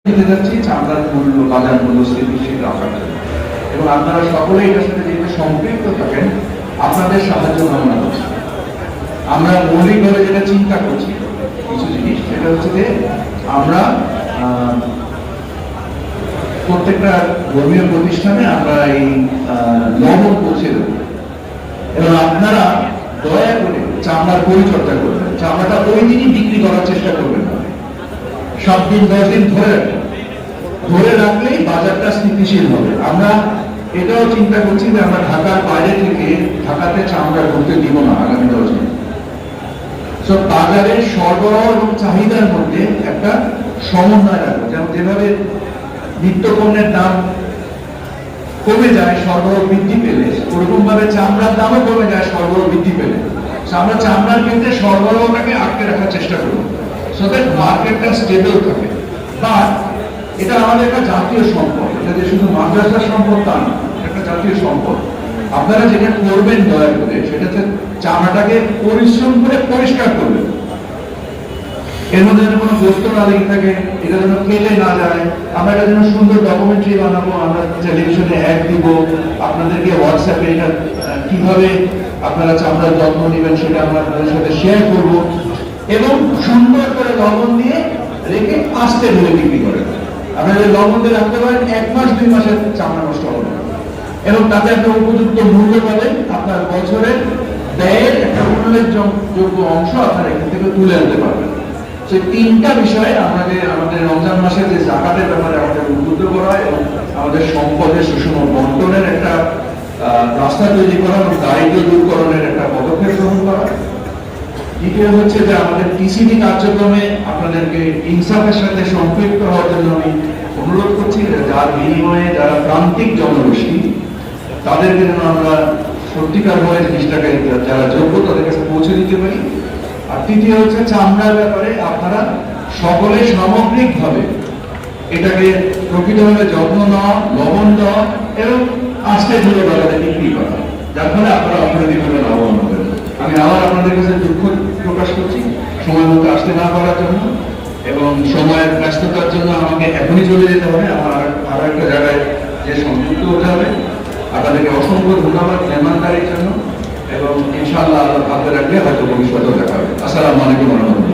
দিতে যাচ্ছি চামড়ার মূল্য, বাজার মূল্য স্থিতিশীল রাখার জন্য। এবং আপনারা সকলেই এটার সাথে যেহেতু সম্পৃক্ত থাকেন, আপনাদের সাহায্য কামনা করছি। আমরা মৌলিকভাবে যেটা চিন্তা করছি কিছু জিনিস, সেটা হচ্ছে যে আমরা প্রত্যেকটা ধর্মীয় প্রতিষ্ঠানে আমরা এই লবণ পৌঁছে দেব এবং আপনারা দয়া করে চামড়ার পরিচর্যা করবেন। চামড়াটা ওই দিনই বিক্রি করার চেষ্টা করবেন না, 7 দিন 10 দিন ধরে রাখলেই বাজারটা স্থিতিশীল হবে। আমরা এটাও চিন্তা করছি যে আমরা ঢাকার বাইরে থেকে ঢাকাতে চামড়া ঢুকতে দিব না আগামী 10 দিন। সব বাজারের সরবরাহ এবং চাহিদার মধ্যে একটা সমন্বয় রাখবো। যেমন যেভাবে নিত্যপণ্যের দাম কমে যায় সরবরাহ বৃদ্ধি পেলে, ওরকম ভাবে চামড়ার দামও কমে যায় সরবরাহ বৃদ্ধি পেলে। আমরা চামড়ার ক্ষেত্রে সরবরাহটাকে আটকে রাখার চেষ্টা করবো, সো দ্যাট মার্কেটটা স্টেবল থাকে। বা এটা আমাদের একটা জাতীয় সম্পদ, এটা যে শুধু মাদ্রাসার সম্পদ তা না, একটা জাতীয় সম্পদ। আপনারা যেটা করবেন দয়া করে, সেটা হচ্ছে চামড়াটাকে পরিশ্রম করে পরিষ্কার করবেন। এর মধ্যে যেন কোনো গোস্ত না লেগে থাকে, এটা যেন ফেলে না যায়। আমরা এটা যেন সুন্দর ডকুমেন্টারি বানাবো, আমরা টেলিভিশনে অ্যাড দিব, আপনাদেরকে হোয়াটসঅ্যাপে এটা কিভাবে আপনারা চামড়ার যত্ন নেবেন সেটা আমরা আপনাদের সাথে শেয়ার করব। এবং সুন্দর করে লবণ দিয়ে রেখে আস্তে ধরে বিক্রি করেন। আপনারা লবণ দিয়ে রাখতে পারেন 1 মাস 2 মাসের চামড়া নষ্ট হবে না, এবং তাতে একটা উপযুক্ত মূল্য পাবেন। আপনার বছরের ব্যয়ের একটা উল্লেখযোগ্য অংশ আপনারা এখান থেকে তুলে আনতে পারবেন। সেই 3টা বিষয়ে আমাদের রমজান মাসে যে যাকাতের ব্যাপারে আমাদের উদ্বুদ্ধ করা এবং আমাদের সম্পদের সুষম বন্টনের একটা রাস্তা তৈরি করা এবং দারিদ্র দূরকরণের একটা পদক্ষেপ গ্রহণ করা। দ্বিতীয় হচ্ছে যে আমাদের টিসিবি কার্যক্রমে আপনাদেরকে ইনসাফের সাথে সম্পৃক্ত হওয়ার জন্য আমি অনুরোধ করছি, যার বিনিময়ে যারা প্রান্তিক জনগোষ্ঠী তাদেরকে যেন আমরা সত্যিকার ভাবে জিনিসটাকে যারা যোগ্য তাদের কাছে পৌঁছে দিতে পারি। আর তৃতীয় হচ্ছে চামড়ার ব্যাপারে আপনারা সকলে সামগ্রিকভাবে এটাকে প্রকৃতভাবে যত্ন নেওয়া, লবণ দেওয়া এবং আস্তে ধরে বাজারে বিক্রি করা, যার ফলে আপনারা অর্থনৈতিকভাবে লাভবান হবেন। আমি আবার আপনাদের কাছে দুঃখ প্রকাশ করছি সময় মতো আসতে না পারার জন্য, এবং সময়ের ব্যস্ততার জন্য আমাকে এখনই চলে যেতে হবে, আমার আরো একটা জায়গায় যে সংযুক্ত হতে হবে। আপনাদেরকে অসংখ্য ধন্যবাদ মেহমানদারির জন্য, এবং ইনশাআল্লাহ আল্লাহ ভালো রাখলে হয়তো ভবিষ্যতেও দেখা হবে। আসসালামু আলাইকুম ওয়া রাহমাতুল্লাহ।